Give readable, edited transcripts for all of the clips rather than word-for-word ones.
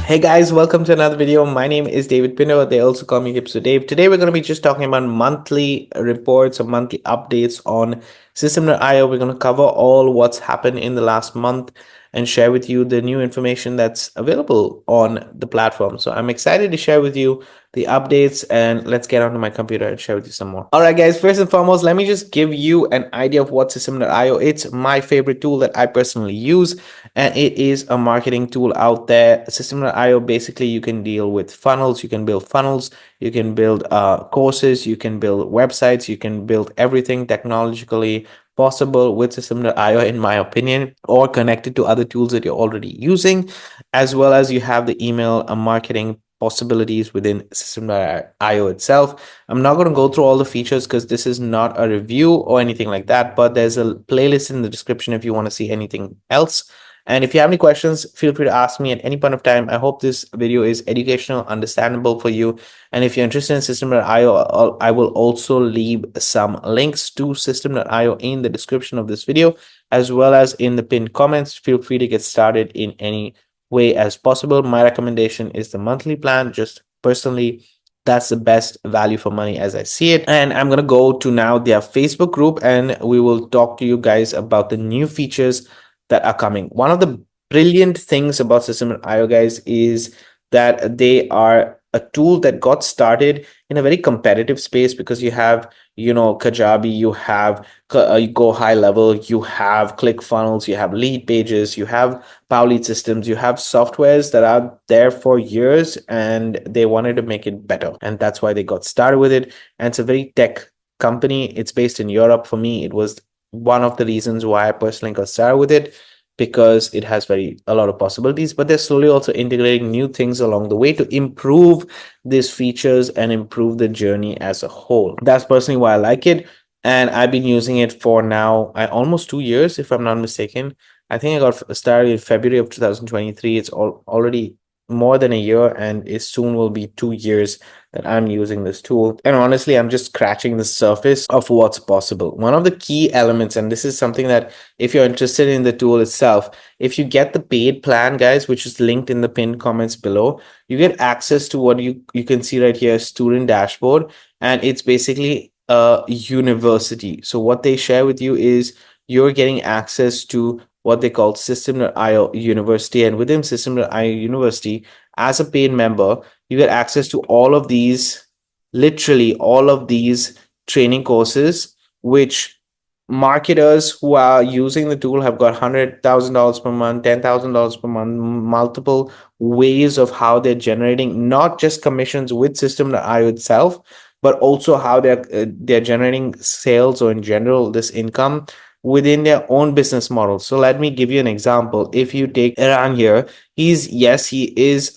Hey guys, welcome to another video. My name is David Pino. They also call me TipsWithDav. Today we're going to be just talking about monthly reports or monthly updates on Systeme.io. We're going to cover all what's happened in the last month and share with you the new information that's available on the platform. So I'm excited to share with you the updates, and let's get onto my computer and share with you some more. All right, guys, first and foremost, let me just give you an idea of what Systeme.io. It's my favorite tool that I personally use, and it is a marketing tool out there. Systeme.io, basically you can deal with funnels, you can build funnels, you can build courses, you can build websites, you can build everything technologically possible with Systeme.io, in my opinion, or connected to other tools that you're already using, as well as you have the email marketing possibilities within Systeme.io itself. I'm not going to go through all the features because this is not a review or anything like that, but there's a playlist in the description if you want to see anything else. And if you have any questions, feel free to ask me at any point of time. I hope this video is educational, understandable for you. And if you're interested in Systeme.io, I will also leave some links to Systeme.io in the description of this video, as well as in the pinned comments. Feel free to get started in any way as possible. My recommendation is the monthly plan. Just personally, that's the best value for money as I see it. And I'm going to go to now their Facebook group, and we will talk to you guys about the new features that are coming. One of the brilliant things about Systeme.io, guys, is that they are a tool that got started in a very competitive space, because you have, Kajabi, you have Go High Level, you have ClickFunnels, you have Lead Pages, you have Power Lead Systems, you have softwares that are there for years, and they wanted to make it better. And that's why they got started with it. And it's a very tech company. It's based in Europe. For me, it was one of the reasons why I personally got started with it, because it has a lot of possibilities, but they're slowly also integrating new things along the way to improve these features and improve the journey as a whole. That's personally why I like it. And I've been using it for now almost 2 years, if I'm not mistaken. I think I got started in February of 2023. It's already more than a year, and it soon will be 2 years that I'm using this tool. And honestly, I'm just scratching the surface of what's possible. One of the key elements, and this is something that if you're interested in the tool itself, if you get the paid plan, guys, which is linked in the pinned comments below, you get access to what you can see right here, student dashboard. And it's basically a university. So what they share with you is you're getting access to what they call Systeme.io University. And within Systeme.io University, as a paid member, you get access to all of these, literally all of these training courses, which marketers who are using the tool have got $100,000 per month, $10,000 per month, multiple ways of how they're generating not just commissions with Systeme.io itself, but also how they're generating sales, or in general this income within their own business model. So let me give you an example. If you take Iran here, he is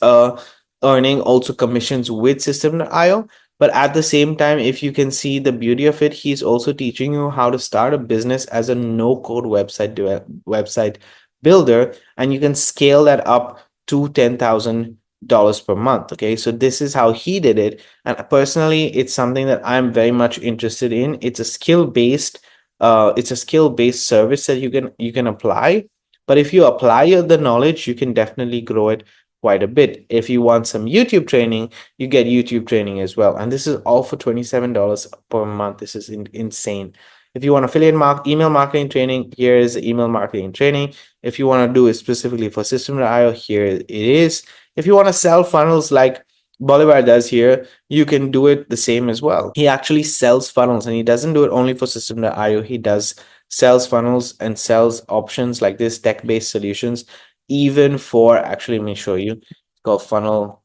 earning also commissions with Systeme.io, but at the same time, if you can see the beauty of it, he's also teaching you how to start a business as a no-code website builder, and you can scale that up to $10,000 per month. Okay, so this is how he did it, and personally, it's something that I'm very much interested in. It's a skill-based service that you can apply, but if you apply the knowledge, you can definitely grow it quite a bit. If you want some YouTube training, you get YouTube training as well, and this is all for $27 per month. This is insane. If you want affiliate email marketing training, here is email marketing training. If you want to do it specifically for Systeme.io, here it is. If you want to sell funnels like Bolivar does here, you can do it the same as well. He actually sells funnels, and he doesn't do it only for Systeme.io. He does sells funnels and sells options like this, tech-based solutions, even for, actually, let me show you. It's called Funnel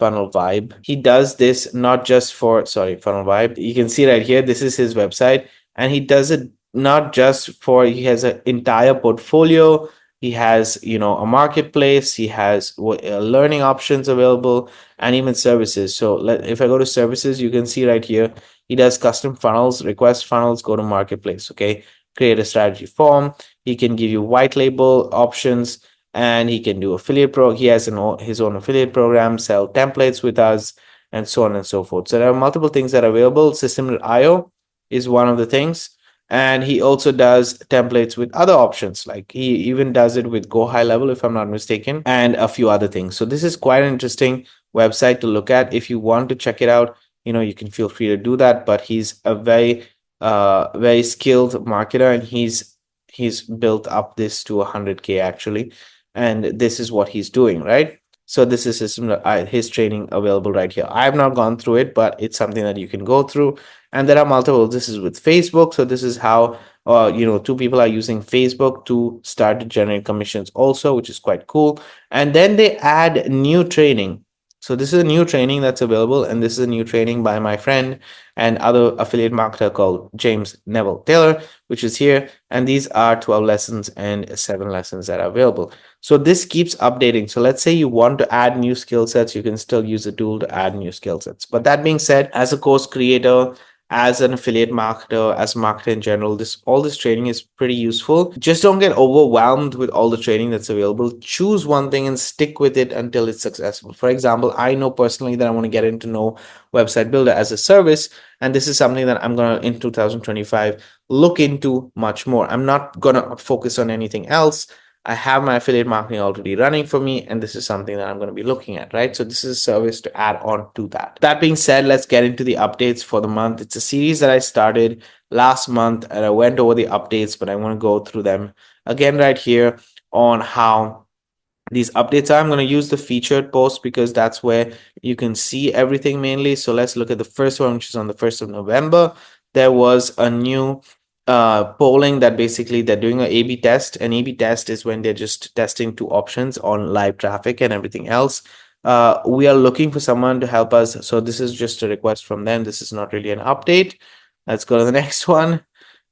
Vibe. He does this not just for, Funnel Vibe. You can see right here, this is his website, and he does it not just for, he has an entire portfolio. He has, a marketplace. He has learning options available, and even services. So if I go to services, you can see right here, he does custom funnels, request funnels, go to marketplace. Okay, create a strategy form. He can give you white label options, and he can do affiliate he has his own affiliate program, sell templates with us, and so on and so forth. So there are multiple things that are available. Systeme.io is one of the things. And he also does templates with other options, like he even does it with Go High Level, if I'm not mistaken, and a few other things. So this is quite an interesting website to look at. If you want to check it out, you can feel free to do that. But he's a very skilled marketer, and he's built up this to 100K actually, and this is what he's doing, right? So this is his training available right here. I have not gone through it, but it's something that you can go through. And there are multiple. This is with Facebook. So this is how two people are using Facebook to start to generate commissions also, which is quite cool. And then they add new training. So this is a new training that's available, and this is a new training by my friend and other affiliate marketer called James Neville Taylor, which is here. And these are 12 lessons and 7 lessons that are available. So this keeps updating. So let's say you want to add new skill sets, you can still use the tool to add new skill sets. But that being said, as a course creator, as an affiliate marketer, as a marketer in general, all this training is pretty useful. Just don't get overwhelmed with all the training that's available. Choose one thing and stick with it until it's successful. For example, I know personally that I want to get into Know Website Builder as a service, and this is something that I'm gonna in 2025 look into much more. I'm not gonna focus on anything else. I have my affiliate marketing already running for me, and this is something that I'm going to be looking at, right? So this is a service to add on to that. That being said, let's get into the updates for the month. It's a series that I started last month, and I went over the updates, but I want to go through them again right here on how these updates are. I'm going to use the featured post because that's where you can see everything mainly. So let's look at the first one, which is on the 1st of November. There was a new polling that basically they're doing an A/B test. An A/B test is when they're just testing two options on live traffic and everything else. We are looking for someone to help us. So this is just a request from them. This is not really an update. Let's go to the next one.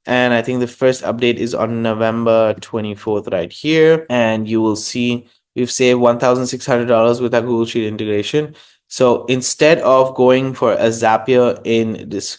And I think the first update is on November 24th right here. And you will see we've saved $1,600 with our Google Sheet integration. So instead of going for a Zapier in this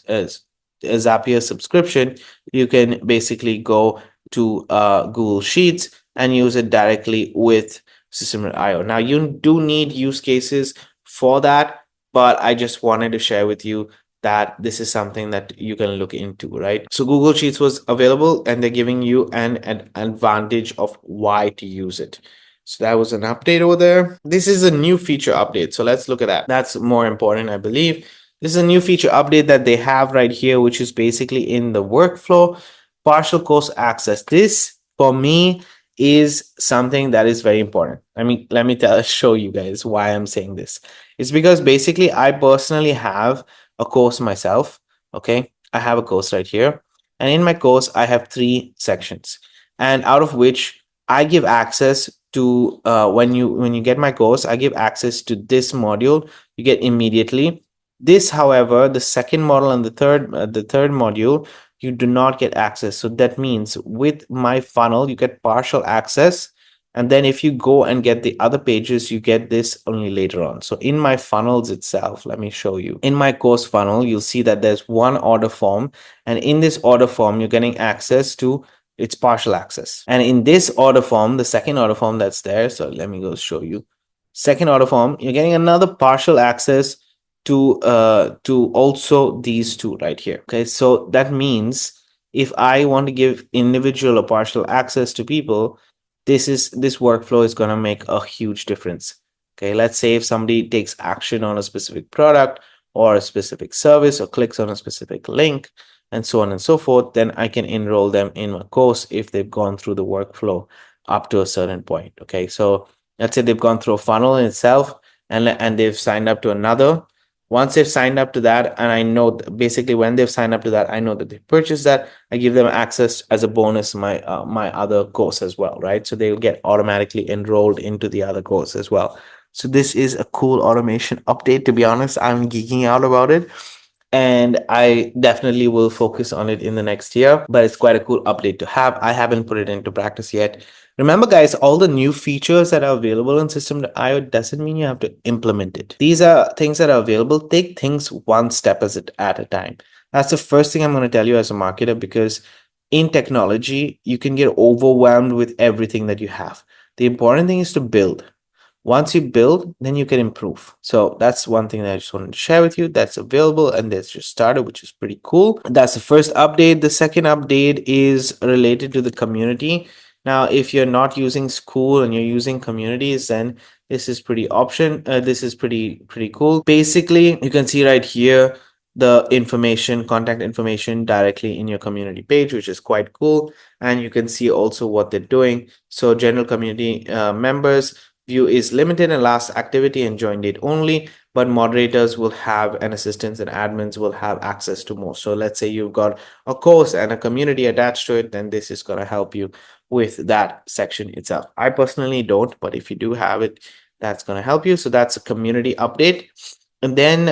a Zapier subscription, you can basically go to Google Sheets and use it directly with Systeme.io. Now you do need use cases for that, but I just wanted to share with you that this is something that you can look into, right? So Google Sheets was available, and they're giving you an advantage of why to use it. So that was an update over there. This is a new feature update. So let's look at that. That's more important, I believe. This is a new feature update that they have right here, which is basically in the workflow, partial course access. This, for me, is something that is very important. I mean, let me show you guys why I'm saying this. It's because basically I personally have a course myself. Okay, I have a course right here, and in my course I have 3 sections, and out of which I give access to when you get my course, I give access to this module you get immediately. This, however, the second model and the third module, you do not get access. So that means with my funnel you get partial access, and then if you go and get the other pages, you get this only later on. So in my funnels itself, let me show you. In my course funnel, you'll see that there's one order form, and in this order form, you're getting access to its partial access. And in this order form, the second order form that's there, so let me go show you. Second order form, you're getting another partial access to also these two right here. Okay, so that means if I want to give individual or partial access to people, this workflow is going to make a huge difference. Okay, let's say if somebody takes action on a specific product or a specific service or clicks on a specific link and so on and so forth, then I can enroll them in my course if they've gone through the workflow up to a certain point. Okay, so let's say they've gone through a funnel in itself and they've signed up to another. Once they've signed up to that, and I know basically when they've signed up to that, I know that they purchased that, I give them access as a bonus my other course as well, right? So they'll get automatically enrolled into the other course as well. So this is a cool automation update. To be honest, I'm geeking out about it, and I definitely will focus on it in the next year, but it's quite a cool update to have. I haven't put it into practice yet. Remember, guys, all the new features that are available in Systeme.io doesn't mean you have to implement it. These are things that are available. Take things one step at a time. That's the first thing I'm going to tell you as a marketer, because in technology, you can get overwhelmed with everything that you have. The important thing is to build. Once you build, then you can improve. So that's one thing that I just wanted to share with you. That's available and that's just started, which is pretty cool. That's the first update. The second update is related to the community. Now, if you're not using school and you're using communities, then this is this is pretty cool. Basically, you can see right here the information, contact information directly in your community page, which is quite cool. And you can see also what they're doing. So general community members view is limited and last activity and join date only, but moderators will have an assistants and admins will have access to more. So let's say you've got a course and a community attached to it, then this is going to help you with that section itself. I personally don't, but if you do have it, that's going to help you. So that's a community update. And then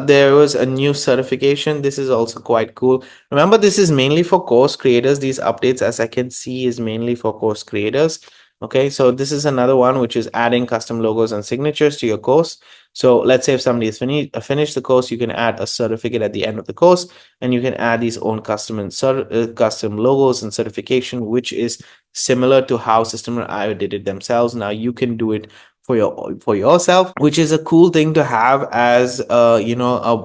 there was a new certification. This is also quite cool. Remember, this is mainly for course creators. These updates, as I can see, is mainly for course creators. Okay, so this is another one, which is adding custom logos and signatures to your course. So let's say if somebody has finished the course, you can add a certificate at the end of the course, and you can add these own custom logos and certification, which is similar to how Systeme.io did it themselves. Now you can do it for yourself, which is a cool thing to have as a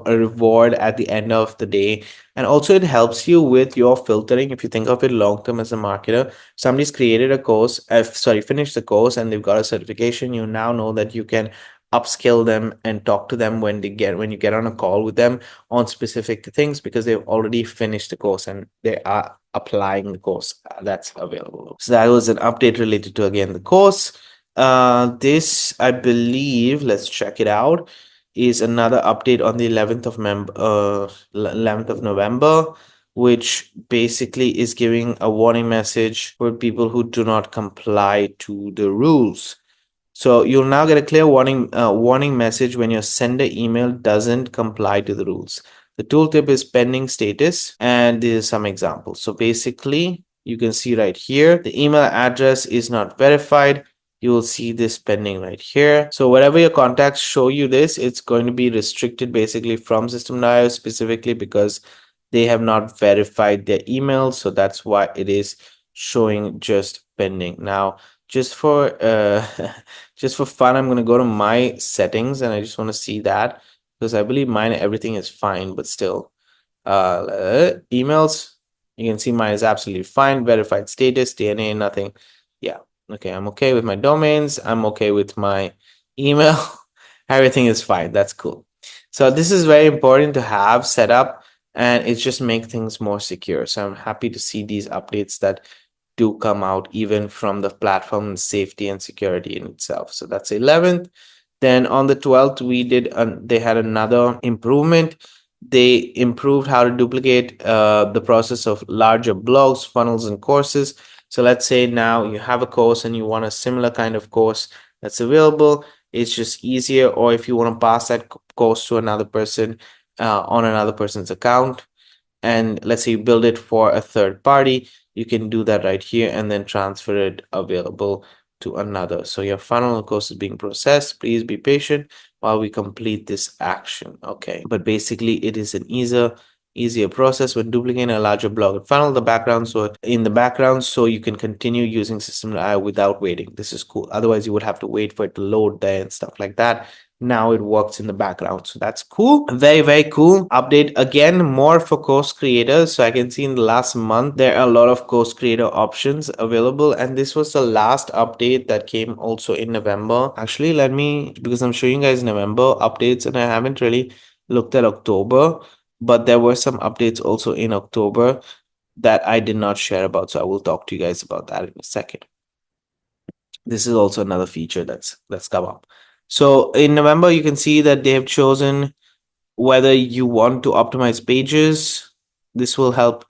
reward at the end of the day. And also it helps you with your filtering. If you think of it long term as a marketer, somebody's created a course, finished the course, and they've got a certification, you now know that you can upskill them and talk to them when you get on a call with them on specific things, because they've already finished the course and they are applying the course that's available. So that was an update related to, again, the course. This, I believe, let's check it out, is another update on the 11th of November, which basically is giving a warning message for people who do not comply to the rules. So you'll now get a clear warning message when your sender email doesn't comply to the rules. The tooltip is pending status, and these are some examples. So basically, you can see right here, the email address is not verified. You will see this pending right here. So wherever your contacts show you this, it's going to be restricted basically from Systeme.io, specifically because they have not verified their email. So that's why it is showing just pending. Now, just for just for fun, I'm going to go to my settings and I just want to see that, because I believe mine everything is fine, but still emails, you can see mine is absolutely fine. Verified status, DNA, nothing. Yeah, okay, I'm okay with my domains, I'm okay with my email. Everything is fine. That's cool. So this is very important to have set up, and it just makes things more secure. So I'm happy to see these updates that do come out even from the platform safety and security in itself. So that's 11th. Then on the 12th, they had another improvement. They improved how to duplicate the process of larger blogs, funnels, and courses. So let's say now you have a course and you want a similar kind of course that's available. It's just easier. Or if you want to pass that course to another person on another person's account, and let's say you build it for a third party, you can do that right here and then transfer it available to another. So your funnel, of course, is being processed. Please be patient while we complete this action. Okay, but basically it is an easier process when duplicating a larger blog funnel in the background, so you can continue using Systeme.io without waiting. This is cool. Otherwise you would have to wait for it to load there and stuff like that. Now it works in the background, so that's cool. Very cool update. Again, more for course creators. So I can see in the last month there are a lot of course creator options available, and this was the last update that came also in November. Actually, because I'm showing you guys November updates and I haven't really looked at October, but there were some updates also in October that I did not share about, so I will talk to you guys about that in a second. This is also another feature that's come up. So in November, you can see that they have chosen whether you want to optimize pages. This will help.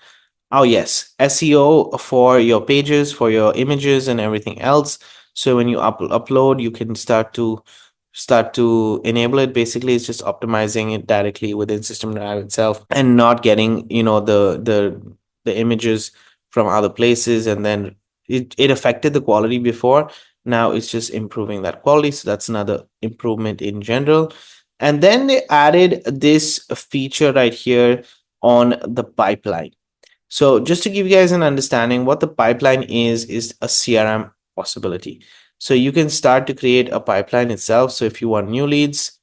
Oh yes, SEO for your pages, for your images and everything else. So when you upload, you can start to enable it. Basically, it's just optimizing it directly within Systeme.io itself and not getting, the images from other places, and then it affected the quality before. Now it's just improving that quality. So that's another improvement in general. And then they added this feature right here on the pipeline. So just to give you guys an understanding, what the pipeline is a CRM possibility. So you can start to create a pipeline itself. So if you want new leads,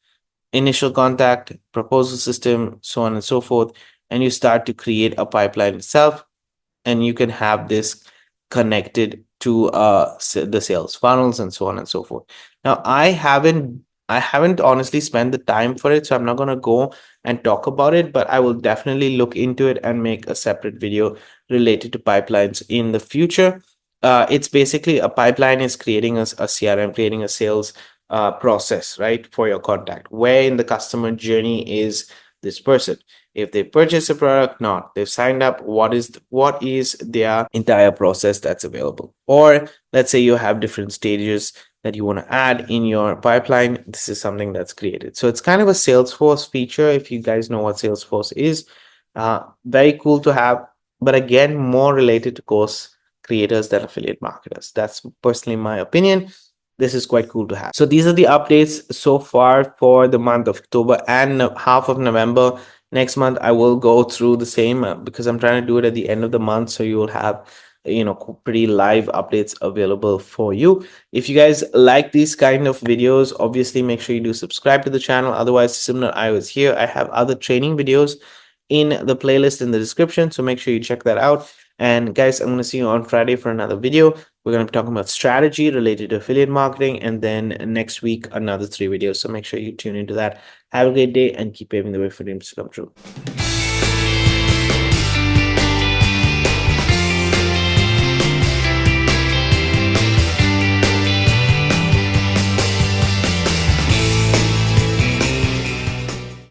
initial contact, proposal system, so on and so forth, and you start to create a pipeline itself, and you can have this connected to the sales funnels and so on and so forth. Now I haven't honestly spent the time for it, so I'm not going to go and talk about it, but I will definitely look into it and make a separate video related to pipelines in the future. It's basically a pipeline is creating a CRM, creating a sales process, right, for your contact, where in the customer journey is this person. If they purchase a product, not they've signed up, what is their entire process that's available. Or let's say you have different stages that you want to add in your pipeline. This is something that's created. So it's kind of a Salesforce feature. If you guys know what Salesforce is, very cool to have, but again, more related to course creators than affiliate marketers. That's personally my opinion. This is quite cool to have. So these are the updates so far for the month of October and half of November. Next month I will go through the same because I'm trying to do it at the end of the month, so you will have pretty live updates available for you. If you guys like these kind of videos, obviously make sure you do subscribe to the channel. Otherwise, Systeme.io is here. I have other training videos in the playlist in the description, so make sure you check that out. And guys, I'm going to see you on Friday for another video. We're going to be talking about strategy related to affiliate marketing, and then next week another 3 videos, so make sure you tune into that. Have a great day and keep paving the way for dreams to come true.